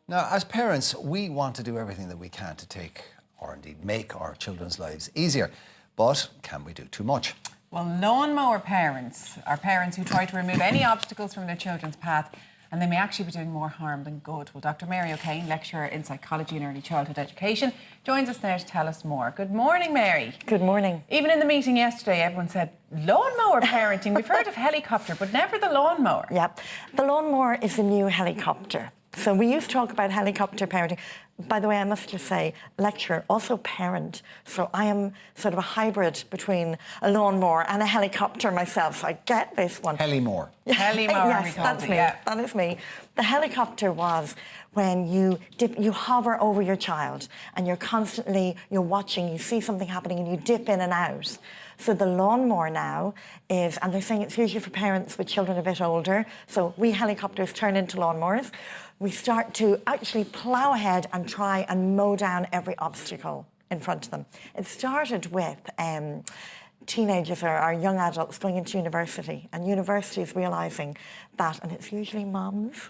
Now, as parents, we want to do everything that we can to take, or indeed make, our children's lives easier. But can we do too much? Well, lawnmower parents are parents who try to remove any obstacles from their children's path, and they may actually be doing more harm than good. Well, Dr. Mary O'Kane, lecturer in psychology and early childhood education, joins us now to tell us more. Good morning, Mary. Good morning. Even in the meeting yesterday, everyone said, lawnmower parenting. We've heard of helicopter, but never the lawnmower. Yep. The lawnmower is the new helicopter. So we used to talk about helicopter parenting. By the way, I must just say, lecturer, also parent. So I am sort of a hybrid between a lawnmower and a helicopter myself. So I get this one. Helimower. Helimower, yes, that's me. Yeah. That is me. The helicopter was when you hover over your child and you're watching, you see something happening and you dip in and out. So the lawnmower now is, and they're saying it's usually for parents with children a bit older, so we helicopters turn into lawnmowers. We start to actually plough ahead and try and mow down every obstacle in front of them. It started with teenagers or young adults going into university, and universities realising that, and it's usually mums,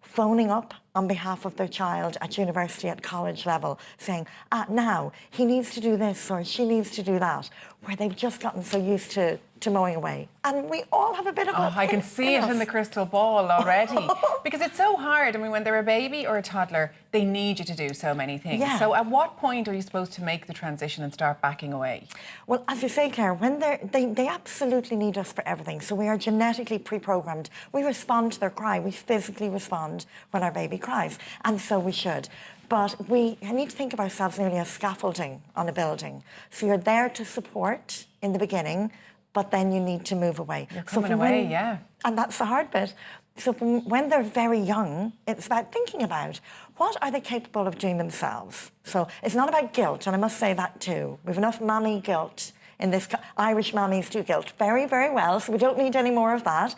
phoning up on behalf of their child at university, at college level, saying, now, he needs to do this or she needs to do that, where they've just gotten so used to mowing away. And we all have a bit of I can see it in the crystal ball already. Because it's so hard. I mean, when they're a baby or a toddler, they need you to do so many things. Yeah. So at what point are you supposed to make the transition and start backing away? Well, as you say, Claire, when they absolutely need us for everything. So we are genetically pre-programmed. We respond to their cry. We physically respond when our baby cries. And so we should. But we need to think of ourselves nearly as scaffolding on a building. So you're there to support in the beginning, but then you need to move away. You're coming away, yeah. And that's the hard bit. So when they're very young, it's about thinking about what are they capable of doing themselves. So it's not about guilt, and I must say that too. We've enough mammy guilt in this. Irish mammies do guilt very, very well, so we don't need any more of that.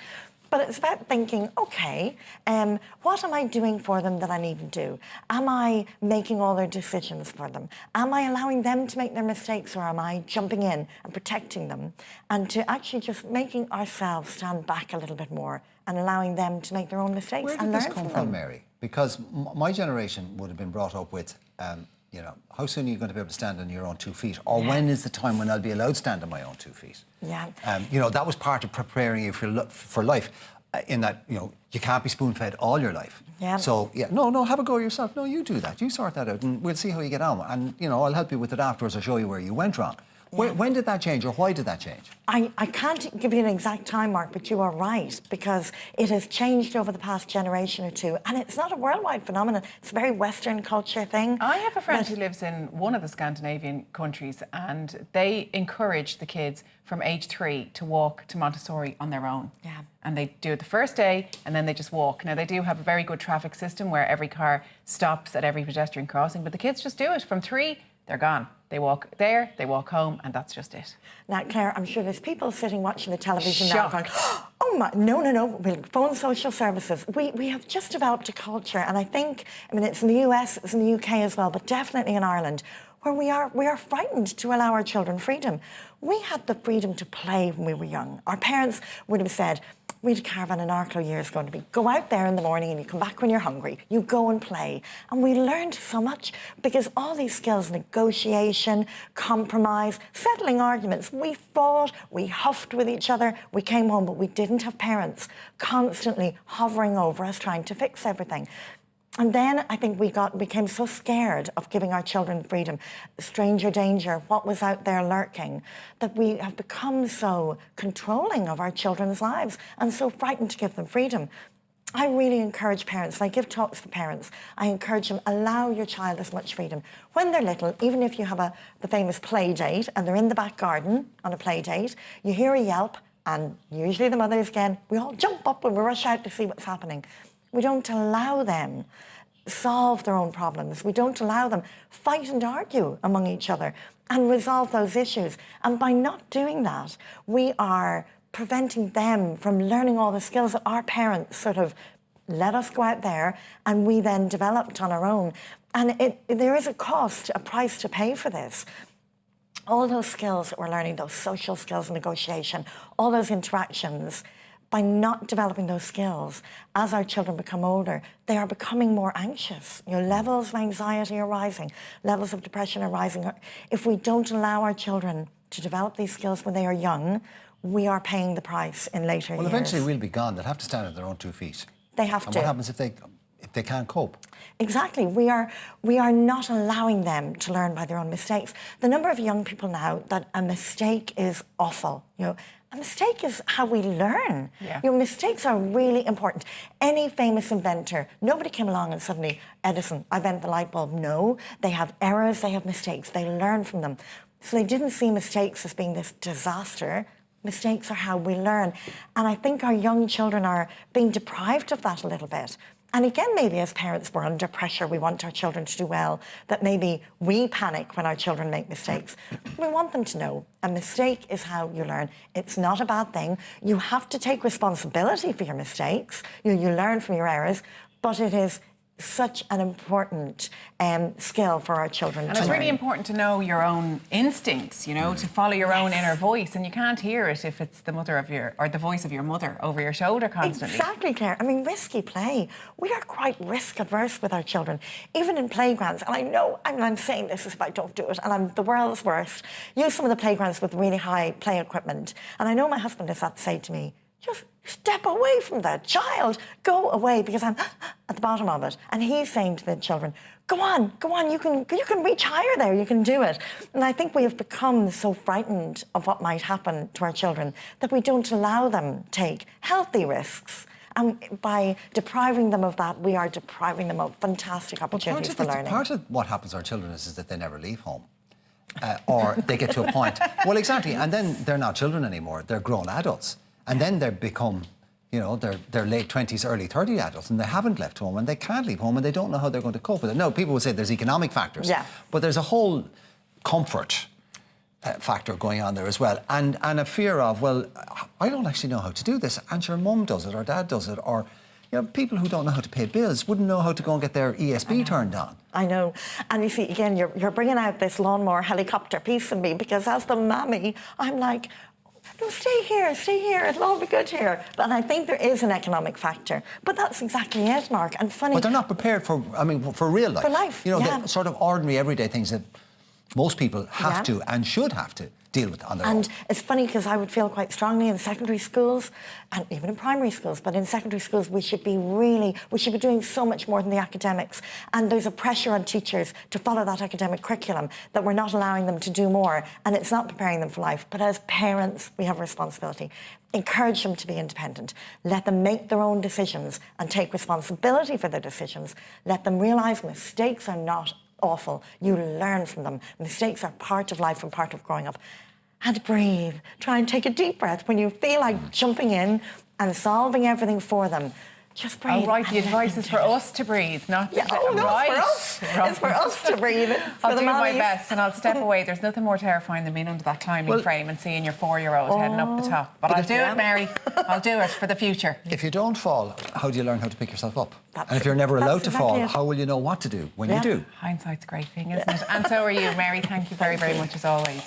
But it's about thinking, OK, what am I doing for them that I need to do? Am I making all their decisions for them? Am I allowing them to make their mistakes, or am I jumping in and protecting them? And to actually just making ourselves stand back a little bit more and allowing them to make their own mistakes and learn from them. Where did this come from, Mary? Because my generation would have been brought up with, you know, how soon are you going to be able to stand on your own 2 feet? Or when is the time when I'll be allowed to stand on my own 2 feet? Yeah. You know, that was part of preparing you for life, in that, you know, you can't be spoon-fed all your life. Yeah. So, yeah, no, have a go yourself. No, you do that. You sort that out and we'll see how you get on. And, you know, I'll help you with it afterwards. I'll show you where you went wrong. Yeah. When did that change, or why did that change? I can't give you an exact time, Mark, but you are right, because it has changed over the past generation or two, and it's not a worldwide phenomenon. It's a very Western culture thing. I have a friend who lives in one of the Scandinavian countries, and they encourage the kids from age 3 to walk to Montessori on their own. Yeah. And they do it the first day, and then they just walk. Now, they do have a very good traffic system where every car stops at every pedestrian crossing, but the kids just do it. From 3, they're gone. They walk there, they walk home, and that's just it. Now, Claire, I'm sure there's people sitting watching the television now Shocked. going, oh my, no, we'll phone social services. We have just developed a culture, and I think, I mean, it's in the US, it's in the UK as well, but definitely in Ireland, where we are frightened to allow our children freedom. We had the freedom to play when we were young. Our parents would have said, we had a caravan in Arklow years ago, to be go out there in the morning and you come back when you're hungry. You go and play. And we learned so much, because all these skills, negotiation, compromise, settling arguments, we fought, we huffed with each other, we came home, but we didn't have parents constantly hovering over us trying to fix everything. And then I think we became so scared of giving our children freedom, stranger danger, what was out there lurking, that we have become so controlling of our children's lives and so frightened to give them freedom. I really encourage parents, and I give talks to parents, I encourage them, allow your child as much freedom. When they're little, even if you have the famous play date and they're in the back garden on a play date, you hear a yelp, and usually the mothers again, we all jump up and we rush out to see what's happening. We don't allow them solve their own problems. We don't allow them fight and argue among each other and resolve those issues. And by not doing that, we are preventing them from learning all the skills that our parents sort of let us go out there and we then developed on our own. And there is a cost, a price to pay for this. All those skills that we're learning, those social skills, negotiation, all those interactions, by not developing those skills, as our children become older, they are becoming more anxious. You know, levels of anxiety are rising, levels of depression are rising. If we don't allow our children to develop these skills when they are young, we are paying the price in later years. Well, eventually we'll be gone. They'll have to stand on their own 2 feet. They have and to. What happens if they can't cope? Exactly. We are not allowing them to learn by their own mistakes. The number of young people now that a mistake is awful. You know, a mistake is how we learn. Yeah. Your mistakes are really important. Any famous inventor, nobody came along and suddenly, Edison, I invented the light bulb. No, they have errors, they have mistakes, they learn from them. So they didn't see mistakes as being this disaster. Mistakes are how we learn. And I think our young children are being deprived of that a little bit. And again, maybe as parents, we're under pressure. We want our children to do well, that maybe we panic when our children make mistakes. We want them to know a mistake is how you learn. It's not a bad thing. You have to take responsibility for your mistakes. You learn from your errors, but it is such an important skill for our children. And it's really important to know your own instincts, you know, to follow your own inner voice. And you can't hear it if it's the mother of or the voice of your mother over your shoulder constantly. Exactly, Claire. I mean, risky play. We are quite risk averse with our children, even in playgrounds. And I know I'm saying this as if I don't do it, and I'm the world's worst. Use some of the playgrounds with really high play equipment. And I know my husband has had to say to me, just step away from that child. Go away, because I'm at the bottom of it. And he's saying to the children, go on, you can reach higher there, you can do it. And I think we have become so frightened of what might happen to our children that we don't allow them take healthy risks. And by depriving them of that, we are depriving them of fantastic opportunities for learning. Part of what happens to our children is that they never leave home. Or they get to a point. Well, exactly. And then they're not children anymore. They're grown adults. And then they become, you know, they're late 20s, early 30 adults, and they haven't left home, and they can't leave home, and they don't know how they're going to cope with it. No, people would say there's economic factors. Yeah. But there's a whole comfort factor going on there as well. And a fear of, well, I don't actually know how to do this. And your mum does it, or dad does it, or... You know, people who don't know how to pay bills wouldn't know how to go and get their ESB turned on. I know. And you see, again, you're bringing out this lawnmower helicopter piece in me, because as the mammy, I'm like, no, stay here, it'll all be good here. And I think there is an economic factor. But that's exactly it, Mark. And funny... But they're not prepared for real life. For life, you know, yeah. the sort of ordinary, everyday things that most people have to and should have to deal with on their own. And it's funny, because I would feel quite strongly in secondary schools, and even in primary schools, but in secondary schools we should be doing so much more than the academics. And there's a pressure on teachers to follow that academic curriculum that we're not allowing them to do more, and it's not preparing them for life. But as parents, we have a responsibility. Encourage them to be independent. Let them make their own decisions and take responsibility for their decisions. Let them realise mistakes are not awful. You learn from them. Mistakes are part of life and part of growing up. And breathe. Try and take a deep breath when you feel like jumping in and solving everything for them. Just breathe. Oh, right, the advice is for us to breathe, not yeah, oh, no, right. It's for us. It's for us to breathe. I'll do my best, and I'll step away. There's nothing more terrifying than being under that timing frame and seeing your 4-year-old heading up the top. But I'll do it, Mary. I'll do it for the future. If you don't fall, how do you learn how to pick yourself up? And if you're never allowed to fall, how will you know what to do when you do? Hindsight's a great thing, isn't it? And so are you, Mary. Thank you very, very much as always.